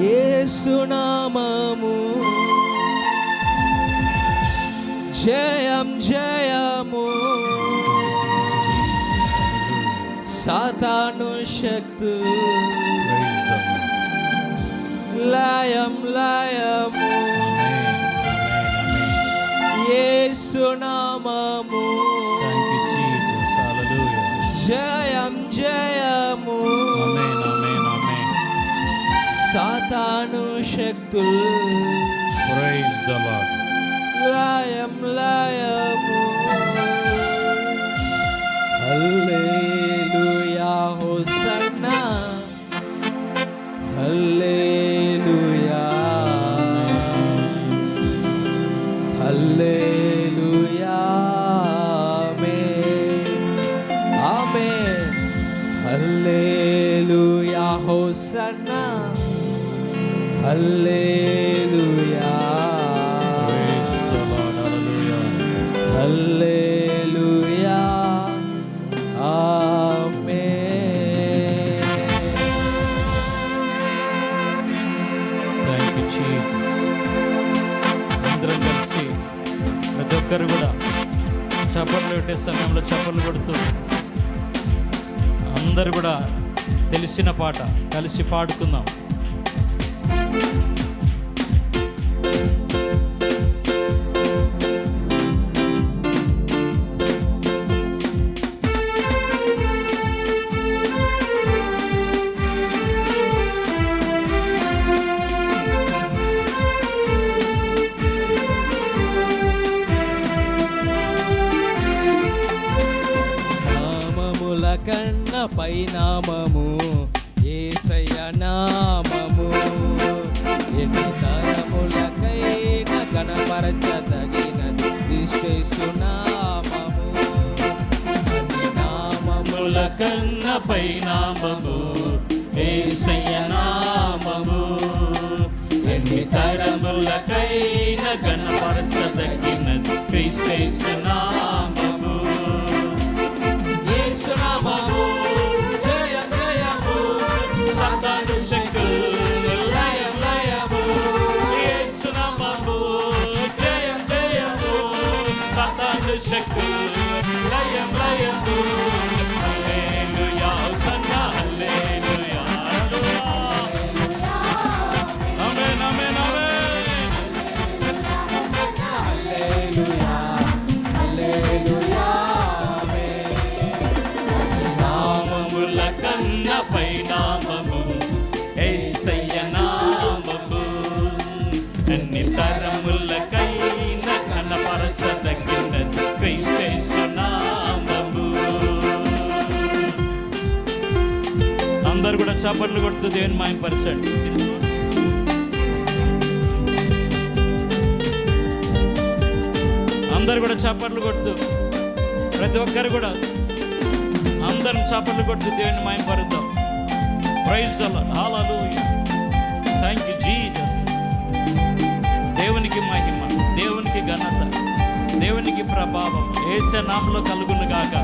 యేసు నామము జయం జయము, సాతాను శక్తు లయం లయము, యేసు నామము జయం జయము, సాతాను శక్తులు లయం లయము. హల్లెలూయా హోసన్నా హల్లెలూయా హల్లెలూయా ఆమేన్ హల్లెలూయా హోసన్నా హల్లెలూయా హల్లెలూయా ఆమేన్. Thank you Jesus. అందరం కలిసి ప్రతి ఒక్కరు కూడా చప్పట్లు కొట్టే సమయంలో చప్పట్లు కొడుతూ అందరు కూడా తెలిసిన పాట కలిసి పాడుకుందాం. కన్న పైనామము యేసయ్య నామము, ఎన్ని తరములకైనా కనపరచదగినది క్రీస్తు నామము. నామముల కన్న పైనామము యేసయ్య నామము, ఎన్ని తరములకైనా కనపరచదగినది క్రీస్తు నామము. నామము జయం జయము, సాతాను శక్తులు లయం లయము. యేసు నామము జయం జయము, సాతాను శక్తులు లయం లయము. హల్లెలూయా హోసన్నా హల్లెలూయా ఆమేన్ ఆమేన్ ఆమేన్. హల్లెలూయా హల్లెలూయా పైనామము యేసయ్య నామము, అన్ని తరములకైనా కనపరచదగినది క్రీస్తు నామము. అందరు కూడా చప్పట్లు కొడుతూ దేవుని మహిమపరచండి. అందరు కూడా చప్పట్లు కొడుతూ ప్రతి ఒక్కరు కూడా అందరం చప్పట్లు కొడుతూ దేవుని మహిమపరుద్దాం. ప్రైజ్ ది లార్డ్ హల్లెలూయా. Thank you Jesus. దేవునికి మహిమ, దేవునికి ఘనత, దేవునికి ప్రభావం యేసు నామములో కలుగును గాక.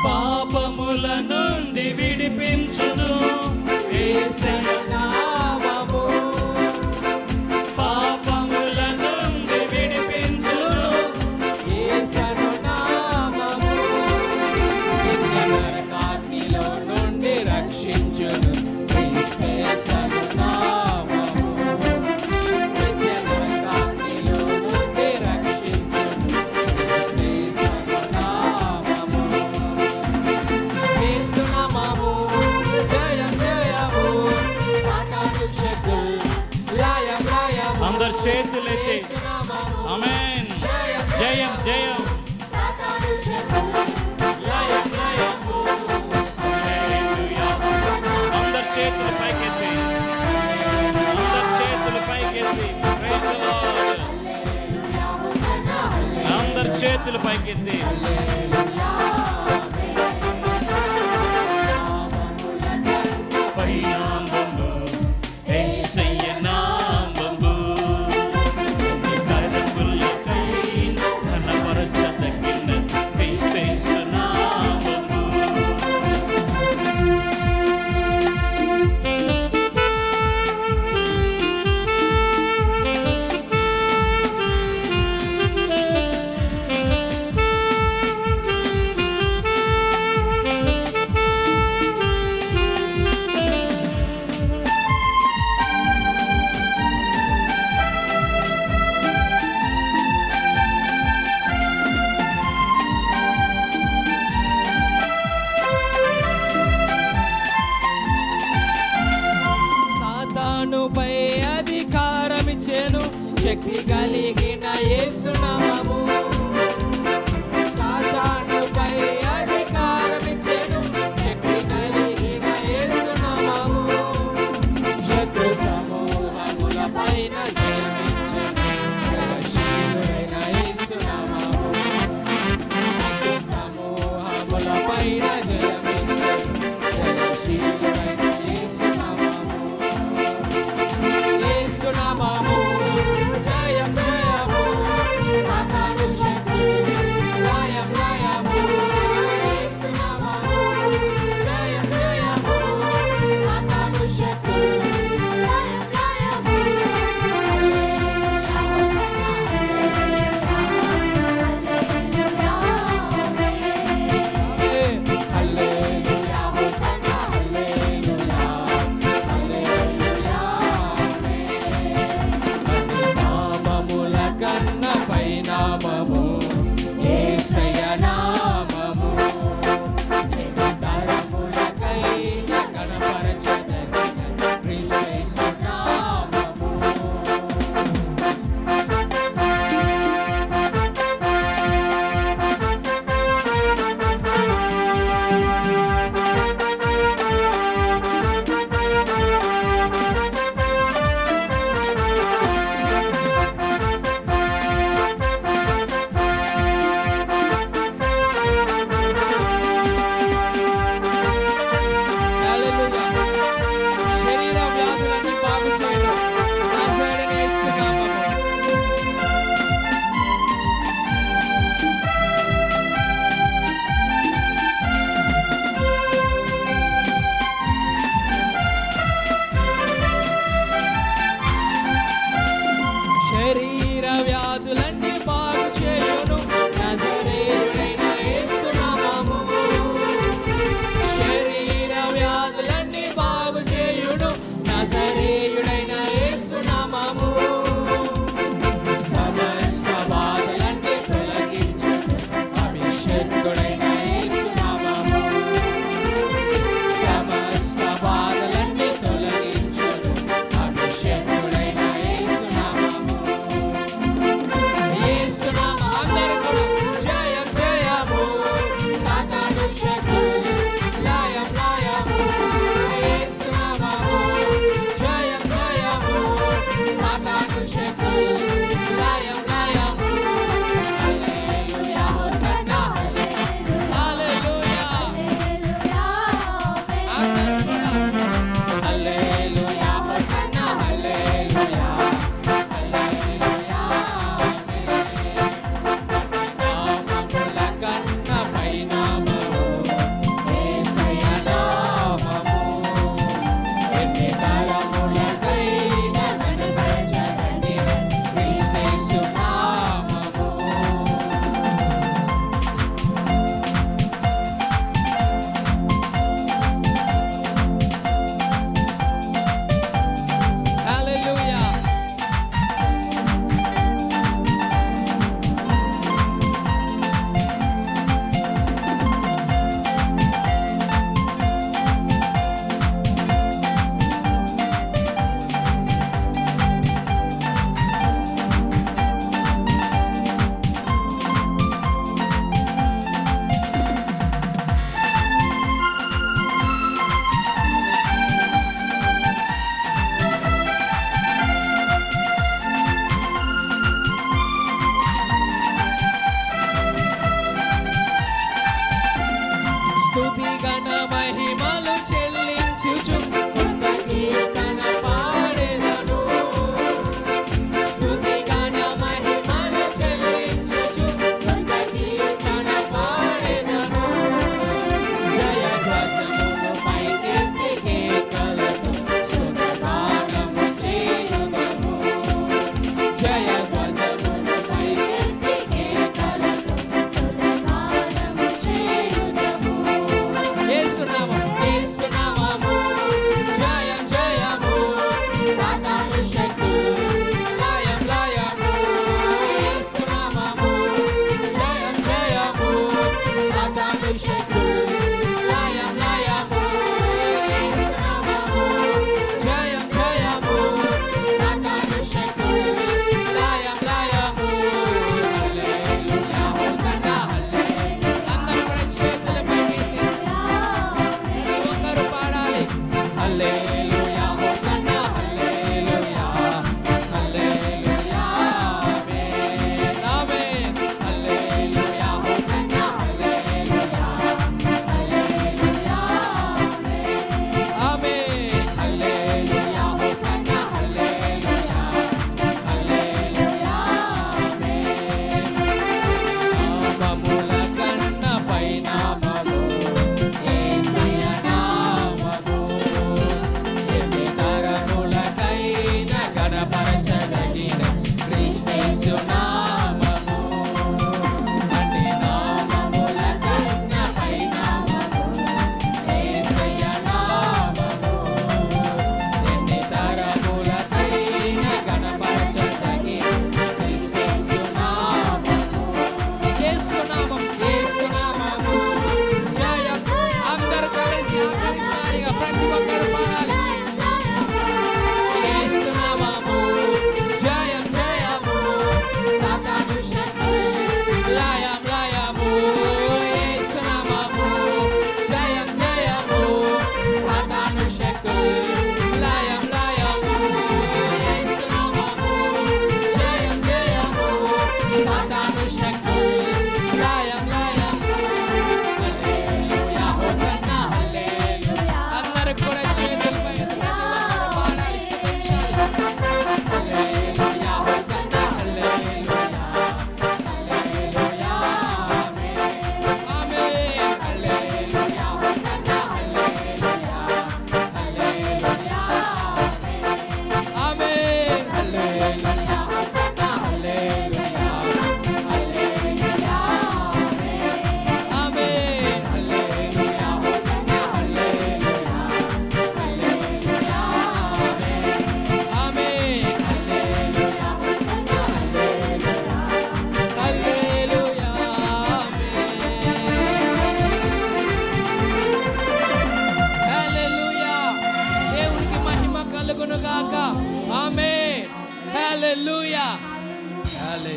పాపముల నుండి విడిపించును యేసయ్య నామము, పాపముల నుండి విడిపించును యేసయ్య నామము, నరకాగ్నిలో నుండి రక్షించును క్రీస్తు నామము, నరకాగ్నిలో నుండి రక్షించును క్రీస్తు నామము. యేసు నామము జయం జయము, సాతాను శక్తులు లయం లయము. అందరు చేతులెత్తి ఆమేన్. జయం జయం లయం లయము. హల్లెలూయా. అందరు చేతులు పైకెత్తి, అందరు చేతులు పైకెత్తి. Praise the Lord. అందరు చేతులు పైకెత్తి. పైనామము యేసయ్య సాతానుపై అధికారమిచ్చెను శక్తి కలిగిన యేసు నామము సాతానుపై అధికారమిచ్చెను శక్తి కలిగిన యేసు నామము శత్రు సమూహములపైన జయమిచ్చెను జయశీలుడైన యేసు నామము శత్రు సమూహములపైన జయమిచ్చెను జయశీలుడైన యేసు నామము యేసు నామము జయం జయము సాతాను కలుగును గాక. ఆమేన్. హల్లెలూయా. హల్లెలూయా.